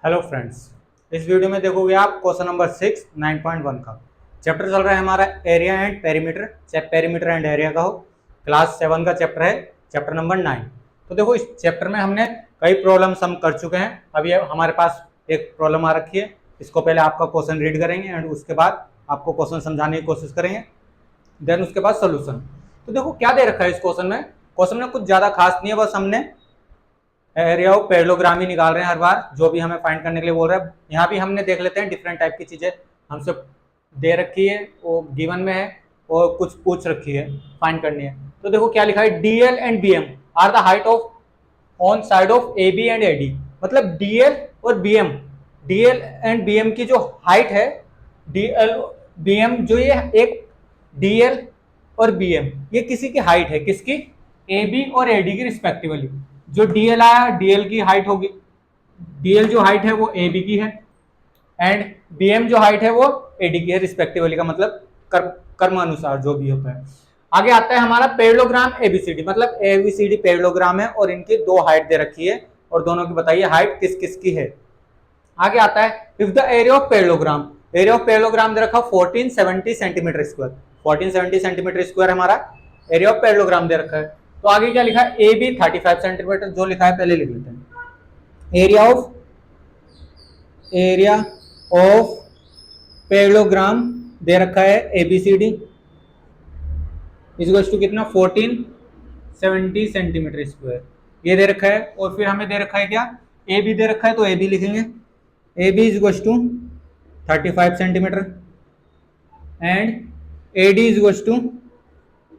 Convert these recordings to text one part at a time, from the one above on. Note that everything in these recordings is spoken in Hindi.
हेलो फ्रेंड्स, इस वीडियो में देखोगे आप क्वेश्चन नंबर 6 9.1 का चैप्टर चल रहा है हमारा एरिया एंड पेरीमीटर, चाहे पेरीमीटर एंड एरिया का हो। क्लास 7 का चैप्टर है, चैप्टर नंबर 9। तो देखो इस चैप्टर में हमने कई प्रॉब्लम्स हम कर चुके हैं। अभी हमारे पास एक प्रॉब्लम आ रखी है, इसको पहले आपका क्वेश्चन रीड करेंगे एंड उसके बाद आपको क्वेश्चन समझाने की कोशिश करेंगे, देन उसके बाद सोल्यूशन। तो देखो क्या दे रखा है इस क्वेश्चन में कुछ ज़्यादा खास नहीं है, बस हमने एरिया ऑफ पैरेललोग्राम ही निकाल रहे हैं हर बार, जो भी हमें फाइंड करने के लिए बोल रहा है। यहाँ भी हमने देख लेते हैं डिफरेंट टाइप की चीज़ें हमसे दे रखी है, वो गिवन में है और कुछ पूछ रखी है, फाइंड करनी है। तो देखो क्या लिखा है, DL and BM are the height of on side of A B and AD. मतलब डीएल और बीएम, डीएल एंड बीएम की जो हाइट है, डीएल बीएम जो ये एक डीएल और बीएम ये किसी की हाइट है, किसकी, ए बी और एडी की रिस्पेक्टिवली। जो डीएल आया, डीएल की हाइट होगी, डीएल जो हाइट है वो ए बी की है एंड बीएम जो हाइट है वो एडी की है रिस्पेक्टिवली, का मतलब कर्म अनुसार जो भी होता है। आगे आता है हमारा पैरेललोग्राम एबीसीडी, मतलब एबीसीडी पैरेललोग्राम है और इनकी दो हाइट दे रखी है और दोनों की बताइए हाइट किस किस की है। आगे आता है if the area of parallelogram, area of parallelogram दे रखा 1470 सेंटीमीटर स्क्वायर, 1470 सेंटीमीटर स्क्वायर हमारा एरिया ऑफ पैरेललोग्राम दे रखा है। तो आगे क्या लिखा है, ए बी 35 सेंटीमीटर, जो लिखा है पहले लिख लेते हैं। एरिया ऑफ पैरेललोग्राम दे रखा है एबीसीडी इज टू कितना 1470 सेंटीमीटर स्क्वायर, ये दे रखा है। और फिर हमें दे रखा है क्या, ए बी दे रखा है, तो ए बी लिखेंगे, A B is to 35 centimetre and A D is to,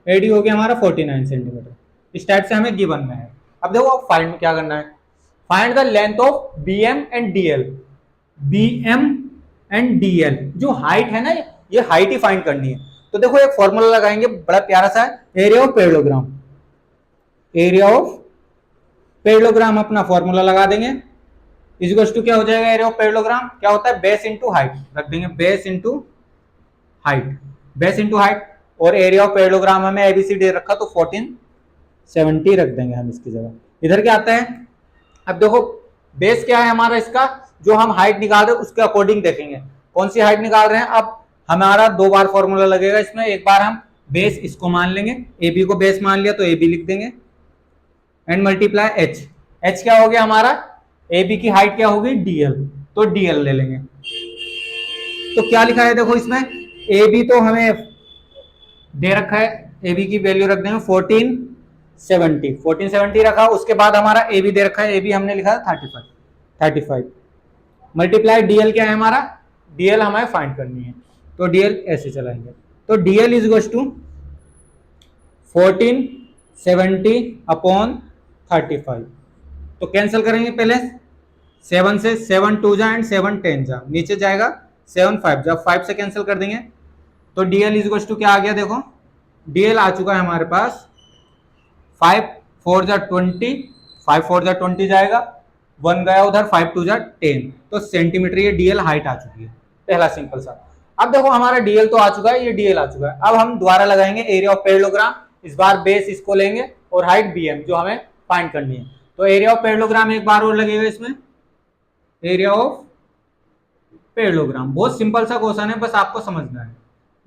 A D हो गया हमारा 49 सेंटीमीटर। इस टाइप से हमें गिवन में है। अब देखो आप फाइंड में क्या करना है, find the length of BM and DL. BM and DL जो हाइट है ना, ये हाइट ही फाइंड करनी है। तो देखो एक फॉर्मूला लगाएंगे, बड़ा प्यारा सा है, area of parallelogram. Area of parallelogram अपना फॉर्मूला लगा देंगे, इज टू क्या हो जाएगा, एरिया ऑफ पैरेललोग्राम क्या होता है, बेस इंटू हाइट रख देंगे, base into height, base into height. और एरिया ऑफ पैरेललोग्राम हमें एबीसीडी रखा तो 1470 रख देंगे हम इसकी जगह। इधर क्या आता है, अब देखो बेस क्या है हमारा, इसका जो हम हाइट निकाल रहे हैं उसके अकॉर्डिंग देखेंगे कौन सी हाइट निकाल रहे हैं। अब हमारा दो बार फॉर्मूला लगेगा इसमें, एक बार हम बेस इसको मान लेंगे, ए बी को बेस मान लिया तो ए बी लिख देंगे एंड मल्टीप्लाई एच। एच क्या हो गया हमारा, ए बी की हाइट क्या होगी, डीएल, तो डीएल ले लेंगे। तो क्या लिखा है देखो इसमें, ए बी तो हमें दे रखा है, ए बी की वैल्यू रख देंगे 1470 रखा। उसके बाद हमारा ए बी दे रखा है, ए बी हमने लिखा है 35 मल्टीप्लाई डीएल क्या है हमारा, डीएल हमें फाइंड करनी है, तो डीएल ऐसे चलाएंगे। तो डीएल इज टू 1470 अपॉन 35। तो कैंसिल करेंगे पहले 7 से, 7 2 जा एंड 7 10 जा, नीचे जाएगा 7 5 जा, 5 से कैंसिल कर देंगे। तो डीएल इज टू क्या आ गया, देखो डीएल आ चुका है हमारे पास 5 4 जा 20, 5 4 जा 20 जाएगा, 1 गया उधर, 5 2 जा 10, तो सेंटीमीटर ये डीएल हाइट आ चुकी है, पहला सिंपल सा। अब देखो हमारा डीएल तो आ चुका है, ये डीएल आ चुका है। अब हम दोबारा लगाएंगे एरिया ऑफ पैरेललोग्राम, इस बार बेस इसको लेंगे और हाइट बीएम जो हमें फाइंड करनी है। तो एरिया ऑफ पैरेललोग्राम एक बार और लगेगा इसमें, एरिया ऑफ पैरेललोग्राम बहुत सिंपल सा क्वेश्चन है, बस आपको समझना है।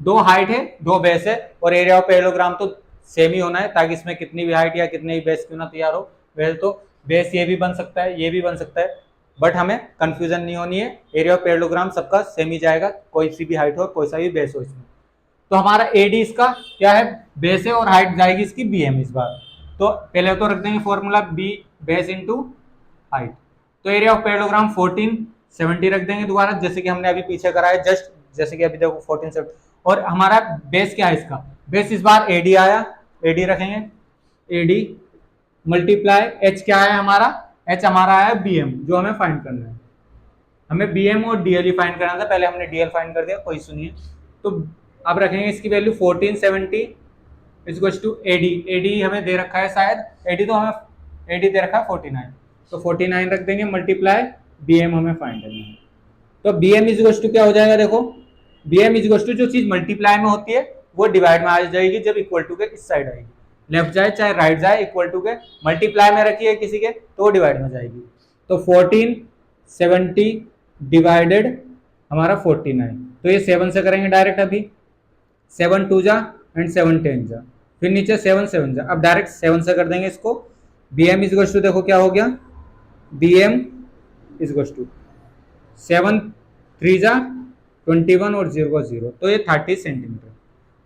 दो हाइट है, दो बेस है और एरिया ऑफ पैरेललोग्राम तो सेम ही होना है, ताकि इसमें कितनी भी हाइट या कितने भी बेस क्यों ना तैयार हो। वैसे तो बेस ये भी बन सकता है, ये भी बन सकता है, बट हमें कंफ्यूजन नहीं होनी है। एरिया ऑफ पैरेललोग्राम सबका सेम ही जाएगा, कोई सी भी हाइट हो, कोई सा भी बेस हो इसमें। तो हमारा एडी इसका क्या है, बेस है, और हाइट जाएगी इसकी बीएम इस बार। तो पहले तो रख देंगे formula B base into height. तो एरिया ऑफ पैरेललोग्राम 1470 रख देंगे दोबारा, जैसे कि हमने अभी पीछे करा है, जस्ट जैसे कि अभी देखो 1470। और हमारा बेस क्या है इसका, बेस इस बार एडी आया, एडी रखेंगे, एडी मल्टीप्लाई एच क्या है हमारा, एच हमारा है बीएम जो हमें फाइंड करना है। हमें बीएम और डीएल ही फाइंड करना था, पहले हमने डीएल फाइंड कर दिया, कोई सुनिए। तो अब रखेंगे इसकी value 1470 is to AD, AD हमें दे रखा है शायद, एडी तो हमें एडी दे रखा है 49, तो 49 रख देंगे मल्टीप्लाई बीएम हमें फाइंड करना है। तो बीएम इज टू क्या हो जाएगा, देखो बीएम इज टू जो चीज मल्टीप्लाई में होती है वो डिवाइड में आ जाएगी जब इक्वल टू के इस साइड आएगी, लेफ्ट जाए चाहे राइट जाए, इक्वल टू के मल्टीप्लाई में रखी है किसी के तो डिवाइड में जाएगी। तो 14 70 डिवाइडेड हमारा 49, तो ये 7 से करेंगे डायरेक्ट अभी, 7 टू जा एंड 7 10 जा, फिर नीचे 7 7 जा, अब डायरेक्ट 7 से कर देंगे इसको। बी एम इज टू देखो क्या हो गया, बी एम इज टू 7 3 जा 21 और 0 0, तो ये 30 सेंटीमीटर,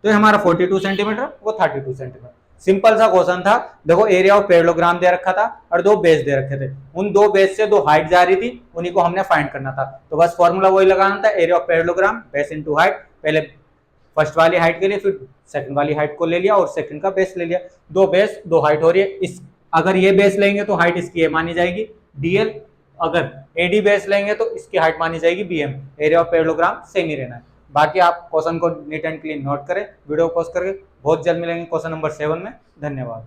तो ये हमारा 42 सेंटीमीटर, वो 32 सेंटीमीटर। सिंपल सा क्वेश्चन था। देखो एरिया ऑफ पैरेललोग्राम दे रखा था और दो बेस दे रखे थे, उन दो बेस से दो हाइट जा रही थी, उन्हीं को हमने फाइंड करना था। तो बस फॉर्मूला वही लगाना था, area of parallelogram base into height. पहले फर्स्ट वाली हाइट के लिए, फिर सेकंड वाली हाइट को ले लिया और सेकंड का बेस ले लिया। दो बेस दो हाइट हो रही है, इस अगर ये बेस लेंगे तो हाइट इसकी ए मानी जाएगी डीएल, अगर एडी बेस लेंगे तो इसकी हाइट मानी जाएगी BM. Area of parallelogram same ही रहना है। बाकी आप क्वेश्चन को नीट एंड क्लीन नोट करें, वीडियो को पॉज करके। बहुत जल्द मिलेंगे क्वेश्चन नंबर 7 में। धन्यवाद।